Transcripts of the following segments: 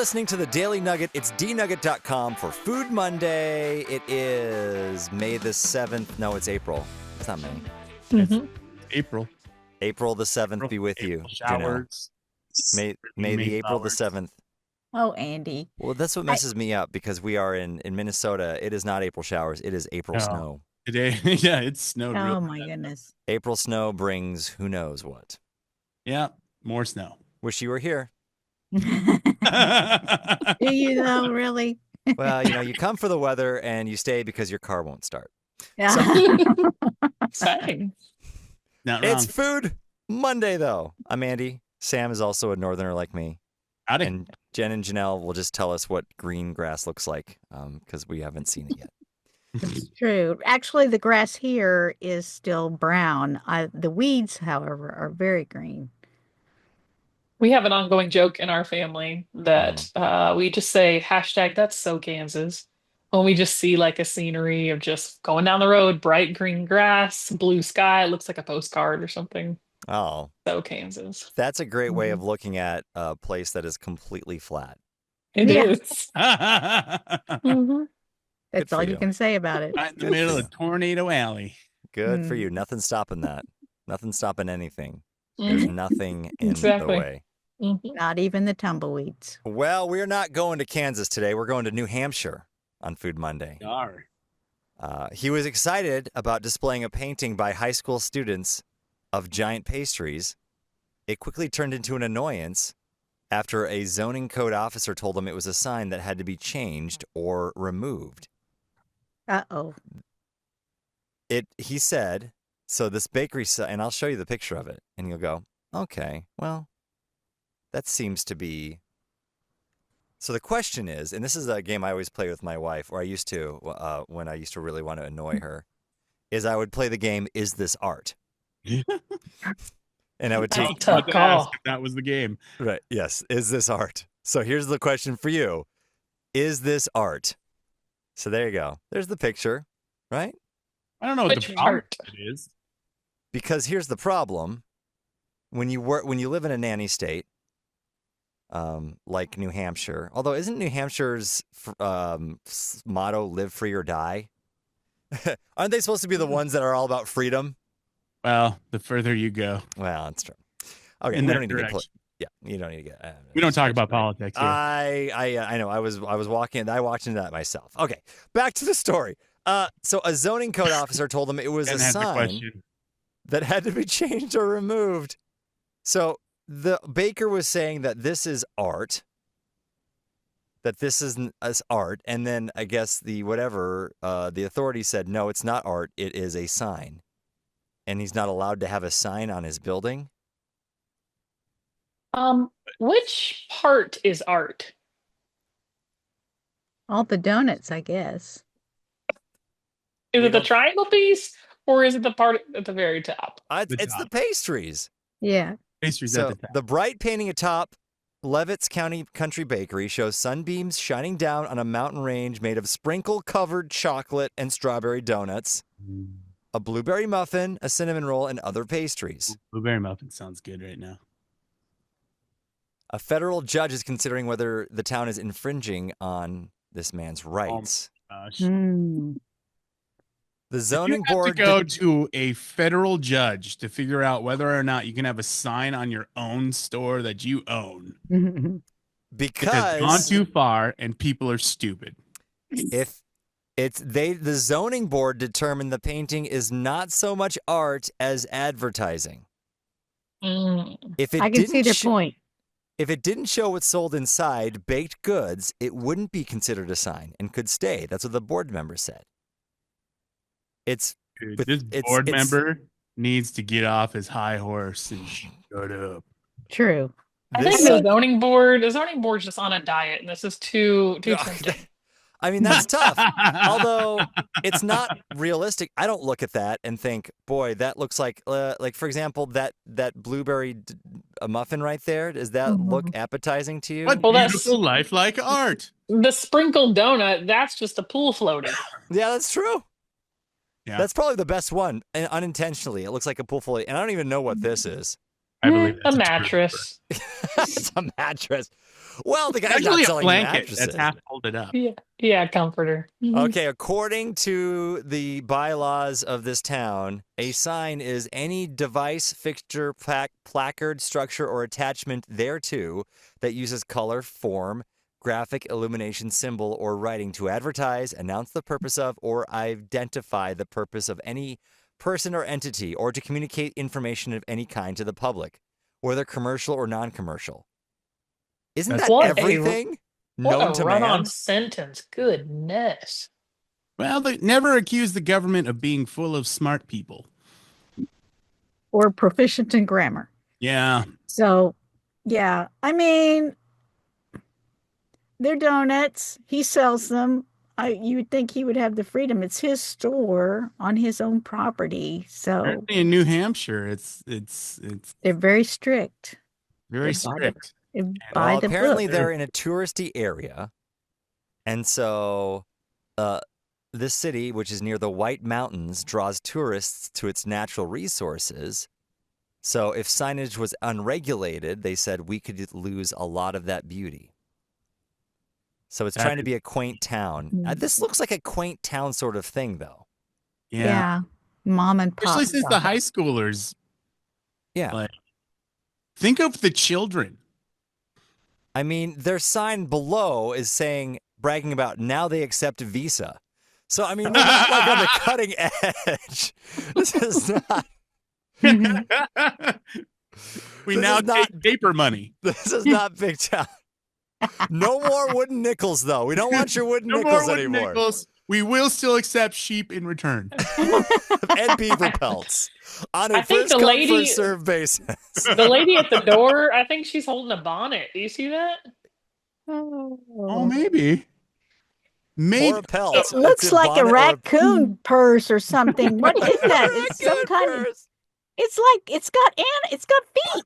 listening to the Daily Nugget. It's dnugget.com for Food Monday. It is May the 7th. No, it's April. It's not May. Mm-hmm. April. April the 7th be with you, Janelle. Showers. May the April the 7th. Oh, Andy. Well, that's what messes me up because we are in Minnesota. It is not April showers. It is April snow. Today, yeah, it snowed. Oh, my goodness. April snow brings who knows what. Yeah, more snow. Wish you were here. Do you though, really? Well, you come for the weather and you stay because your car won't start. Yeah. Exciting. Not wrong. It's Food Monday, though. I'm Andy. Sam is also a northerner like me. Howdy. And Jenn and Janelle will just tell us what green grass looks like because we haven't seen it yet. It's true. Actually, the grass here is still brown. The weeds, however, are very green. We have an ongoing joke in our family that we just say hashtag that's so Kansas when we just see like a scenery of just going down the road, bright green grass, blue sky. It looks like a postcard or something. Oh, So Kansas. that's a great way of looking at a place that is completely flat. It Yeah. is. Mhm. That's for all you. you can say about it. Right in the middle of Tornado Alley. Good for you. Nothing's stopping that. Nothing's stopping anything. There's nothing in Exactly. the way. Mhm. Not even the tumbleweeds. Well, we're not going to Kansas today. We're going to New Hampshire on Food Monday. Dar. He was excited about displaying a painting by high school students of giant pastries. It quickly turned into an annoyance after a zoning code officer told him it was a sign that had to be changed or removed. Uh-oh. He said, so this bakery, and I'll show you the picture of it, and you'll go, okay, well, that seems to be. So the question is, and this is a game I always play with my wife, or I used to when I used to really want to annoy her, is I would play the game, is this art? And I would take, Tough call. If that was the game. right, yes, is this art? So here's the question for you. Is this art? So there you go. There's the picture, right? I don't know what Which the problem art? it is. Because here's the problem. When you live in a nanny state, like New Hampshire, although isn't New Hampshire's motto "Live free or die"? Aren't they supposed to be the ones that are all about freedom? Well, the further you go. Well, that's true. Okay, In we that don't need to direction. get. Yeah, you don't need to get. We don't talk about politics here. I know. I was walking. I walked into that myself. Okay, back to the story. So a zoning code officer told him it was And a has the sign question. that had to be changed or removed. So the baker was saying that this is art, that this isn't as art, and then I guess the authority said, no, it's not art, it is a sign. And he's not allowed to have a sign on his building? Which part is art? All the donuts, I guess. Is We it the don't- triangle piece or is it the part at the very top? It's the pastries. Yeah. Pastries So at the top. the bright painting atop Levitt's County Country Bakery shows sunbeams shining down on a mountain range made of sprinkle-covered chocolate and strawberry donuts, a blueberry muffin, a cinnamon roll, and other pastries. Blueberry muffin sounds good right now. A federal judge is considering whether the town is infringing on this man's rights. Mm. The You zoning have board to go to a federal judge to figure out whether or not you can have a sign on your own store that you own. It has gone because too far, and people are stupid. if the zoning board determined the painting is not so much art as advertising. If it I can see didn't their sh- point. If it didn't show what's sold inside, baked goods, it wouldn't be considered a sign and could stay. That's what the board member said. Dude, But this it's- board it's- member needs to get off his high horse and shut up. True. I think the zoning board's just on a diet, and this is too tempting. I mean, that's tough. Although it's not realistic. I don't look at that and think, boy, that looks like for example, that blueberry muffin right there. Does that look appetizing to you? What Well, that's- beautiful lifelike art. The sprinkled donut, that's just a pool floaty. Yeah, that's true. Yeah. That's probably the best one. And unintentionally, it looks like a pool fully. And I don't even know what this is. I believe A that's mattress. It's a mattress. Well, the guy's not Actually, a selling blanket mattresses. that's half folded up. Yeah, comforter. Mhm. Okay, according to the bylaws of this town, a sign is any device, fixture, placard, structure, or attachment thereto that uses color, form, graphic, illumination, symbol, or writing to advertise, announce the purpose of, or identify the purpose of any person or entity, or to communicate information of any kind to the public, whether commercial or non-commercial. Isn't that What everything What known a to run-on man? sentence. Goodness. Well, they never accuse the government of being full of smart people. Or proficient in grammar. Yeah. So, yeah, I mean, they're donuts. He sells them. You would think he would have the freedom. It's his store on his own property. So Apparently in New Hampshire, it's they're very strict. very They buy strict. By Well, the apparently book. they're in a touristy area. And so this city, which is near the White Mountains, draws tourists to its natural resources. So if signage was unregulated, they said we could lose a lot of that beauty. So it's trying to be a quaint town. This looks like a quaint town sort of thing, though. Yeah. Mom and pop. Especially since the high schoolers. Yeah. Like, think of the children. I mean, their sign below is saying, bragging about now they accept Visa. So, I mean, we're not like on the cutting edge. This is not. We This now is not- take paper money. This is not big town. No more wooden nickels, though. We don't want your wooden No nickels more wooden anymore. nickels. We will still accept sheep in return. And beaver pelts on a I think first the come, lady- first served basis. The lady at the door, I think she's holding a bonnet. Do you see that? Oh, maybe. Or a pelt. It looks It's like a bonnet or raccoon purse or something. What is that? It's some Raccoon kind of. purse. It's like it's got feet.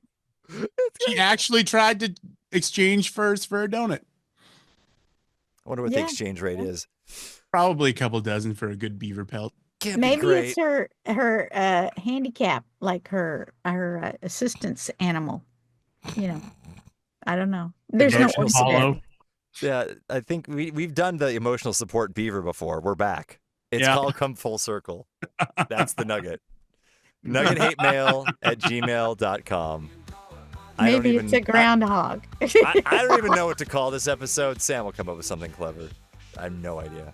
She actually tried to exchange furs for a donut. I wonder what the Yeah. exchange rate is. Probably a couple dozen for a good beaver pelt. Can't be Maybe great. it's her handicap, like her assistant's animal. You know, I don't know. There's no Emotional hollow. ornament. Yeah, I think we've done the emotional support beaver before. We're back. It's Yeah. called Come Full Circle. That's the nugget. NuggetHateMail@gmail.com. Maybe it's a groundhog. I don't even know what to call this episode. Sam will come up with something clever. I have no idea.